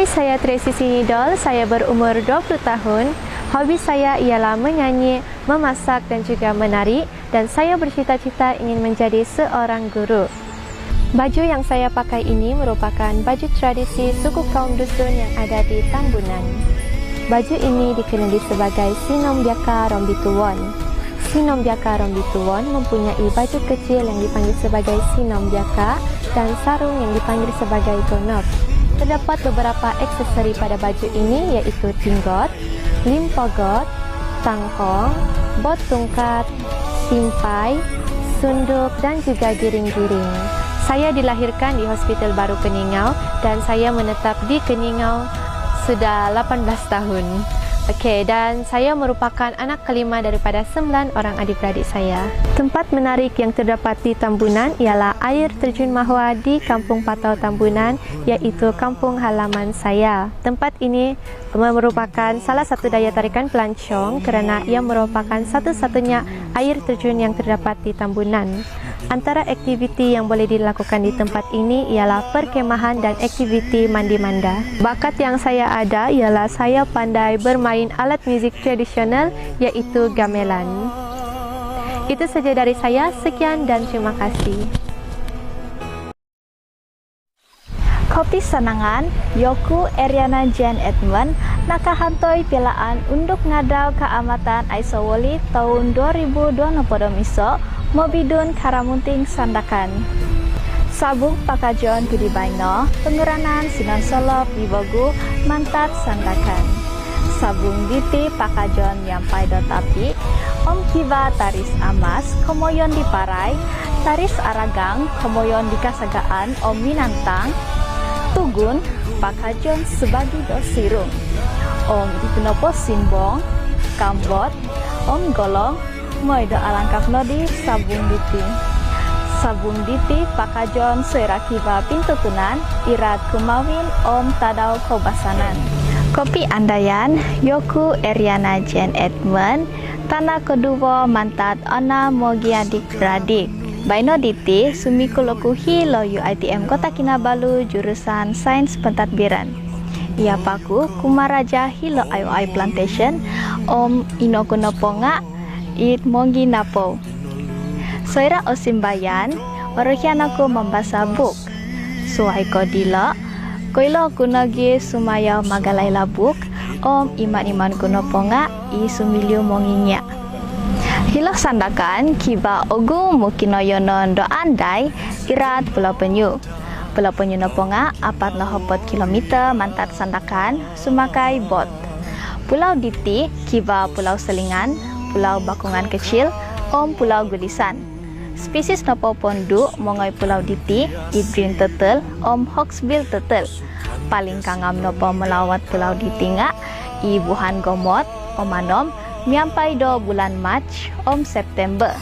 saya Tracy Sinidol, saya berumur 20 tahun. Hobi saya ialah menyanyi, memasak dan juga menari, dan saya bercita-cita ingin menjadi seorang guru. Baju yang saya pakai ini merupakan baju tradisi suku kaum dusun yang ada di Tambunan. Baju ini dikenali sebagai Sinom Biaka Rombituwon. Sinom Biaka Rombituwon mempunyai baju kecil yang dipanggil sebagai Sinom Biaka dan sarung yang dipanggil sebagai gonop. Terdapat beberapa aksesori pada baju ini iaitu tinggot, limpogot, tangkong, bot tungkat, simpai, sunduk dan juga giring-giring. Saya dilahirkan di Hospital Baru Keningau dan saya menetap di Keningau sudah 18 tahun. Okey, dan saya merupakan anak kelima daripada 9 orang adik-beradik saya. Tempat menarik yang terdapat di Tambunan ialah air terjun Mahua di Kampung Patau Tambunan, iaitu kampung halaman saya. Tempat ini merupakan salah satu daya tarikan pelancong kerana ia merupakan satu-satunya air terjun yang terdapat di Tambunan. Antara aktiviti yang boleh dilakukan di tempat ini ialah perkemahan dan aktiviti mandi manda. Bakat yang saya ada ialah saya pandai bermain alat muzik tradisional iaitu gamelan. Itu saja dari saya. Sekian dan terima kasih. Kopi Sanangan, Yoku Eriana Jen Edmund nakahantoi pilaan unduk ngadau keamatan Aisawoli tahun 2020 miso Mobidun Karamunting Sandakan. Sabung Pakajon Budi Baino, Penguranan Sinan Solop Wibogu Mantat Sandakan. Sabung Diti Pakajon Yampai Dotapi, Om Kiva Taris Amas, Komoyon di Parai, Taris Aragang, Komoyon di Kasagaan, Om Minantang, Tugun Pakajon Sebagi Dosirung, Om Dipinopo Simbong, Kambot, Om Golong, Moido Alangkap Nodi Sabung Diti. Sabung Diti Pakajon Soirakiva Pintutunan, Irat Kumawin, Om Tadau Kobasanan. Kopi Andayan, Yoku Eriana Jen Edmund, Tanah Kedua Mantat Ona Mogi adik-beradik. Baino Diti, Sumikulokuhi Loyu ITM Kota Kinabalu, jurusan Sains Pentadbiran. Ia paku Kumaraja Hilo IOI Plantation, Om Inokunoponga, It Mogi Napo. Soira Osimbayan, Waruhianaku Membasa Buk. Suai Kodilo, Koilo Kunogi Sumaya Magalai Labuk, Om Iman Kunoponga, I Sumilio Monginya. Hilo Sandakan, Kiba Ogu Mukinoyonon Do Andai, Irat Pulau Penyu. Pulau Penyu Noponga, 4,4 km Mantat Sandakan, Sumakai Bot. Pulau Diti, Kiba Pulau Selingan, Pulau Bakungan Kecil, Om Pulau Gulisan. Spesies nopo pondu mongoy Pulau Diti, Green Turtle, Om Hawksbill Turtle. Paling kangam nopo melawat Pulau Diti nga, Ibuhan Gomot, Om Anom, miampai do bulan Mac, Om September.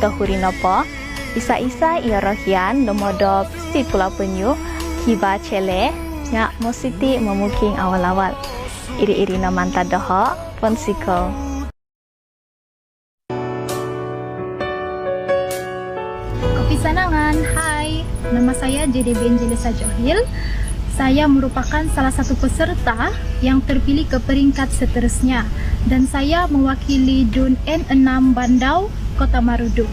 Tohuri nopo, isa-isa iorohian domodo si Pulau Penyu, Kiba Cele, nga mositi memuking awal-awal. Iri-iri no manta doho, Ponsiko. Sanangan, hai, nama saya JDB Angelisa Johil. Saya merupakan salah satu peserta yang terpilih ke peringkat seterusnya dan saya mewakili DUN N6 Bandau, Kota Marudu.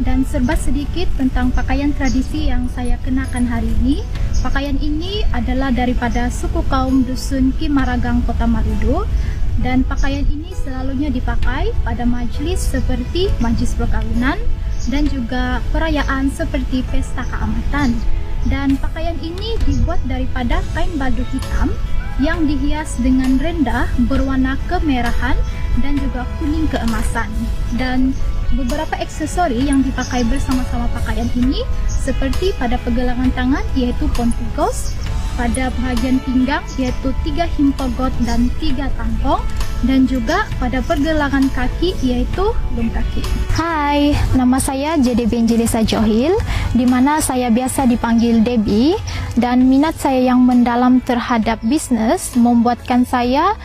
Dan serba sedikit tentang pakaian tradisi yang saya kenakan hari ini. Pakaian ini adalah daripada suku kaum dusun Kimaragang, Kota Marudu, dan pakaian ini selalunya dipakai pada majlis seperti majlis perkawinan dan juga perayaan seperti pesta keamatan. Dan pakaian ini dibuat daripada kain badu hitam yang dihias dengan rendah berwarna kemerahan dan juga kuning keemasan. Dan beberapa aksesori yang dipakai bersama-sama pakaian ini seperti pada pergelangan tangan yaitu pontikos, pada bahagian pinggang yaitu 3 himpogot dan 3 tangkong, dan juga pada pergelangan kaki yaitu lum kaki. Hai, nama saya JDB Angelisa Johil, di mana saya biasa dipanggil Debbie, dan minat saya yang mendalam terhadap bisnes membuatkan saya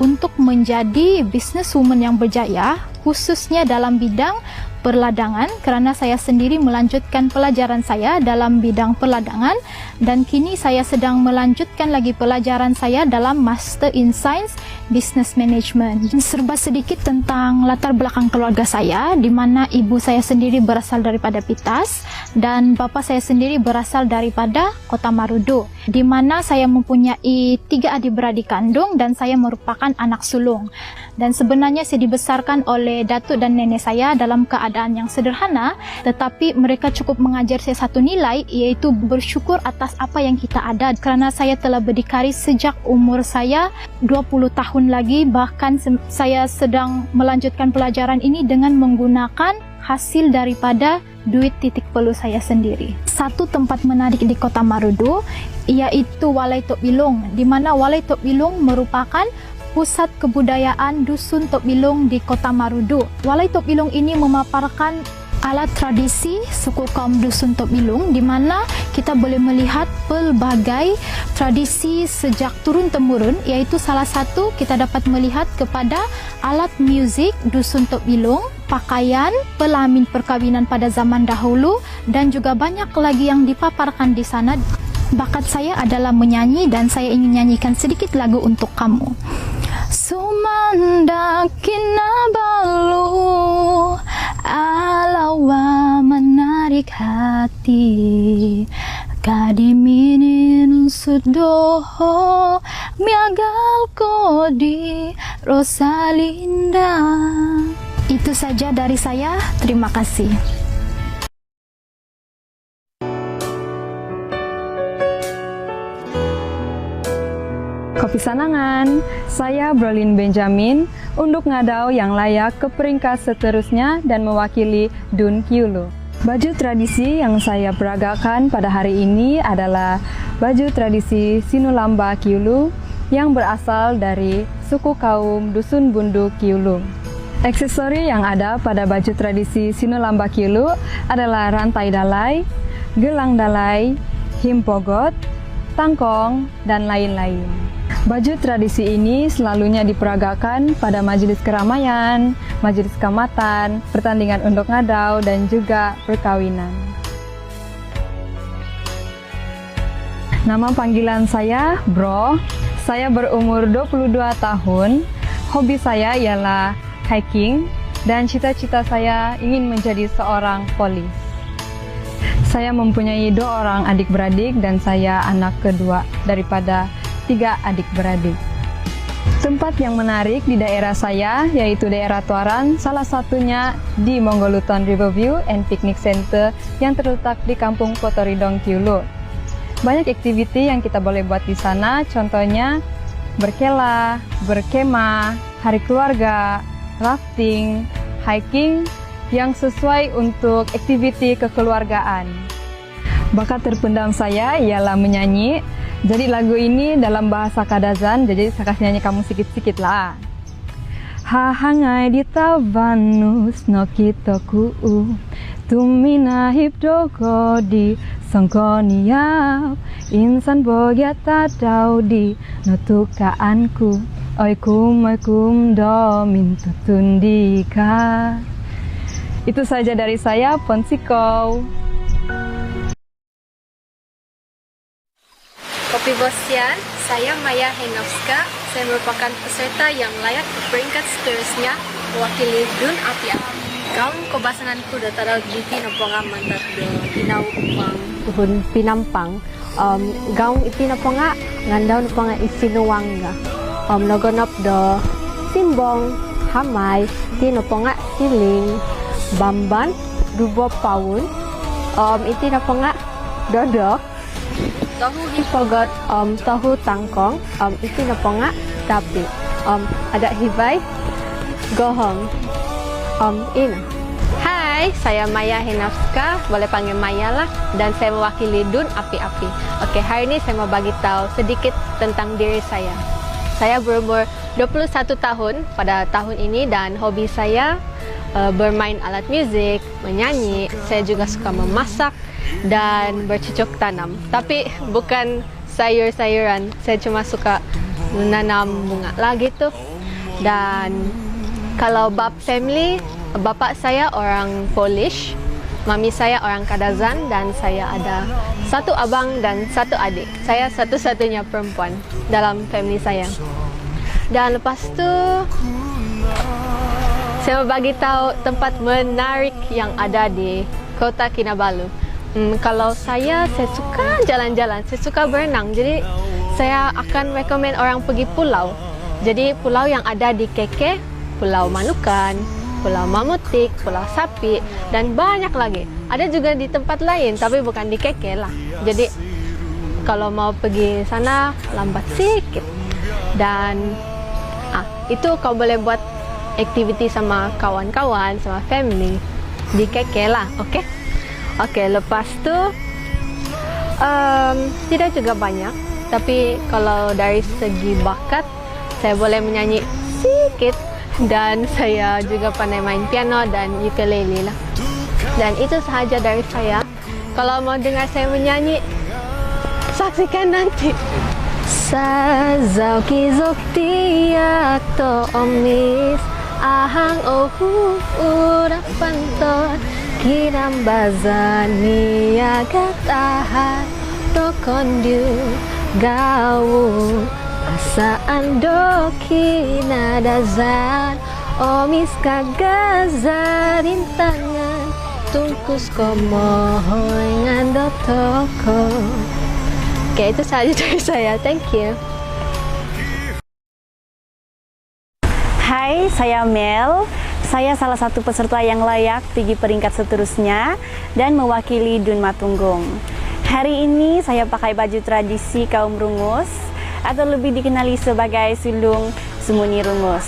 untuk menjadi businesswoman yang berjaya, khususnya dalam bidang perladangan kerana saya sendiri melanjutkan pelajaran saya dalam bidang perladangan, dan kini saya sedang melanjutkan lagi pelajaran saya dalam Master in Science Business Management. Serba sedikit tentang latar belakang keluarga saya, di mana ibu saya sendiri berasal daripada Pitas dan bapa saya sendiri berasal daripada Kota Marudu, di mana saya mempunyai 3 adik-beradik kandung dan saya merupakan anak sulung. Dan sebenarnya saya dibesarkan oleh datuk dan nenek saya dalam keadaan yang sederhana, tetapi mereka cukup mengajar saya satu nilai, iaitu bersyukur atas apa yang kita ada, kerana saya telah berdikari sejak umur saya 20 tahun lagi, bahkan saya sedang melanjutkan pelajaran ini dengan menggunakan hasil daripada duit titik pelu saya sendiri. Satu tempat menarik di Kota Marudu iaitu Walai Tok Bilung, di mana Walai Tok Bilung merupakan pusat kebudayaan Dusun Tok Bilung di Kota Marudu. Walai Tok Bilung ini memaparkan alat tradisi suku kaum Dusun Tok Bilung, di mana kita boleh melihat pelbagai tradisi sejak turun-temurun, iaitu salah satu kita dapat melihat kepada alat muzik Dusun Tok Bilung, pakaian, pelamin perkawinan pada zaman dahulu, dan juga banyak lagi yang dipaparkan di sana. Bakat saya adalah menyanyi dan saya ingin nyanyikan sedikit lagu untuk kamu. Sumanda Kinabalu alawa menarik hati, kadiminin sudoho miagal kodi Rosalinda. Itu saja dari saya, terima kasih. Kopi Sanangan, saya Brolin Benjamin, unduk ngadau yang layak ke peringkat seterusnya dan mewakili Dun Kyulu. Baju tradisi yang saya peragakan pada hari ini adalah baju tradisi Sinulamba Kyulu yang berasal dari suku kaum Dusun Bundu Kyulu. Aksesori yang ada pada baju tradisi Sinulamba Kyulu adalah rantai dalai, gelang dalai, himpogot, tangkong, dan lain-lain. Baju tradisi ini selalunya diperagakan pada majelis keramaian, majelis kamatan, pertandingan unduk ngadau, dan juga perkawinan. Nama panggilan saya Bro. Saya berumur 22 tahun. Hobi saya ialah hiking dan cita-cita saya ingin menjadi seorang polis. Saya mempunyai 2 orang adik-beradik dan saya anak kedua daripada 3 adik-beradik. Tempat yang menarik di daerah saya yaitu daerah Tuaran, salah satunya di Monggoluton Riverview and Picnic Center yang terletak di Kampung Potoridong Kyulu. Banyak aktiviti yang kita boleh buat di sana, contohnya berkela, berkemah, hari keluarga, rafting, hiking yang sesuai untuk aktiviti kekeluargaan. Bakat terpendam saya ialah menyanyi. Jadi lagu ini dalam bahasa Kadazan, jadi saya kasih nyanyi kamu sikit-sikit lah. Hahangai di tavanus no kitoku, tumina hipdoko di songkoniap, insan bogia tadau di notukaanku, oikum domin tutundika. Itu saja dari saya, Ponsiko. Kopi Bosian, saya Maya Henovska. Saya merupakan peserta yang layak ke peringkat seterusnya mewakili Dun Api-Api. Gaung kebasananku datara di Pinaponga mantat do Inau Upang Tuhun Pinampang. Gaung Ipinaponga ngandau naponga isinuwangga. Nogonop do Simbong, Hamay, Tinaponga Siling, Bamban, Dubo Paun, Itinaponga Dodok, Tahu hipogot, tahu tangkong, itu naponga tapi ada hibay, gohong, ina. Hai, saya Maya Henovska, boleh panggil Maya lah, dan saya mewakili Dun Api-Api. Oke, hari ini saya mau bagi tahu sedikit tentang diri saya. Saya berumur 21 tahun pada tahun ini dan hobi saya bermain alat musik, menyanyi, saya juga suka memasak dan bercocok tanam. Tapi bukan sayur-sayuran, saya cuma suka menanam bunga lah gitu. Dan Kalau bab family, bapak saya orang Polish, mami saya orang Kadazan, dan saya ada satu abang dan satu adik. Saya satu-satunya perempuan dalam family saya. Dan lepas tu saya mau bagi tahu tempat menarik yang ada di Kota Kinabalu. Kalau saya suka jalan-jalan, saya suka berenang. Jadi saya akan recommend orang pergi pulau. Jadi pulau yang ada di Keke, Pulau Manukan, Pulau Mamutik, Pulau Sapi, dan banyak lagi. Ada juga di tempat lain, tapi bukan di Keke lah. Jadi kalau mau pergi sana lambat sedikit. Dan itu kau boleh buat aktiviti sama kawan-kawan, sama family di Keke lah, oke? Oke, lepas tu tidak juga banyak, tapi kalau dari segi bakat, saya boleh menyanyi sedikit, dan saya juga pandai main piano dan ukulele lah. Dan itu sahaja dari saya. Kalau mau dengar saya menyanyi, saksikan nanti. Sa zau ki zok tiak to omis ahang ohu urapanton Kiram bazani agatahan tokondu gawu asaan doki nadazan omis kagazan rintangan tungkus komohoy ngando toko. Oke, itu saja dari saya. Thank you. Hai, saya Mel. Saya salah satu peserta yang layak pergi peringkat seterusnya dan mewakili Dun Matunggung. Hari ini saya pakai baju tradisi kaum Rungus atau lebih dikenali sebagai sulung Sumuni Rungus.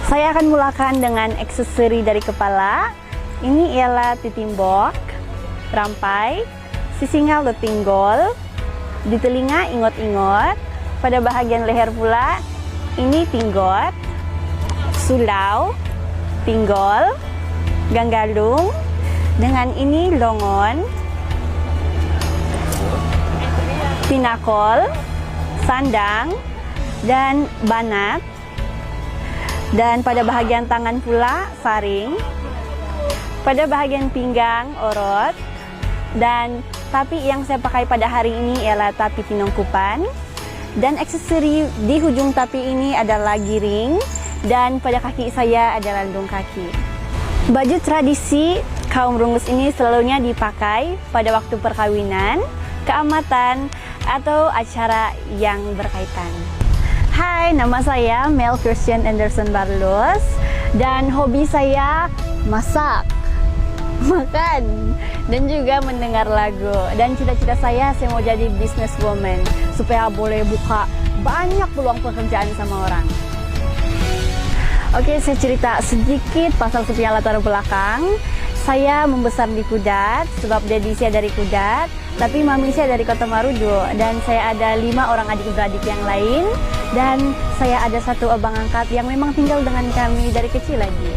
Saya akan mulakan dengan aksesori dari kepala. Ini ialah titimbok, rampai, sisinggal pinggol, di telinga ingot-ingot, pada bahagian leher pula ini tinggot, sulau, pinggol, ganggalung, dengan ini longon, pinakol, sandang, dan banat. Dan pada bahagian tangan pula saring, pada bahagian pinggang orot, dan tapi yang saya pakai pada hari ini ialah tapi tinongkupan. Dan aksesori di hujung tapi ini adalah giring, dan pada kaki saya adalah landung kaki. Baju tradisi kaum Rungus ini selalunya dipakai pada waktu perkawinan, keamatan, atau acara yang berkaitan. Hai, nama saya Mel Christian Anderson Barlos, dan hobi saya masak, makan, dan juga mendengar lagu. Dan cita-cita saya mau jadi businesswoman supaya boleh buka banyak peluang pekerjaan sama orang. Oke, saya cerita sedikit pasal sepian latar belakang. Saya membesar di Kudat sebab daddy saya dari Kudat, tapi mami saya dari Kota Marudu, dan saya ada 5 orang adik-beradik yang lain, dan saya ada satu abang angkat yang memang tinggal dengan kami dari kecil lagi.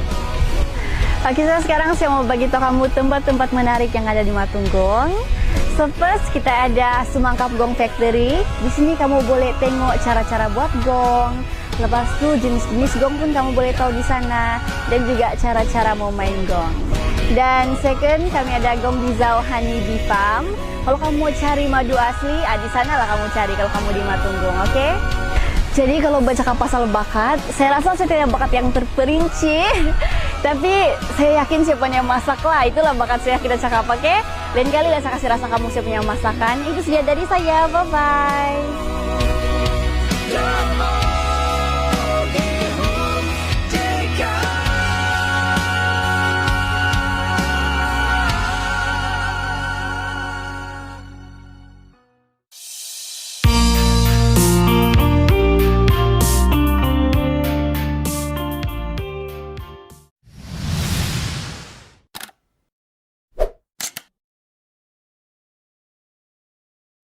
Oke, sekarang saya mau bagi tahu kamu tempat-tempat menarik yang ada di Matunggung. First, kita ada Sumangkap Gong Factory. Di sini kamu boleh tengok cara-cara buat gong. Lepas itu jenis-jenis gong pun kamu boleh tahu di sana, dan juga cara-cara mau main gong. Dan second, kami ada Gong Bizau Honey Bee Farm. Kalau kamu mau cari madu asli, di sana lah kamu cari kalau kamu di Matunggung, oke? Jadi kalau baca pasal bakat, saya rasa saya tidak bakat yang terperinci, tapi saya yakin saya punya masak lah. Itulah bakat saya, kita cakap, oke? Lain kali lah saya kasih rasa kamu saya punya masakan. Itu saja dari saya, bye-bye.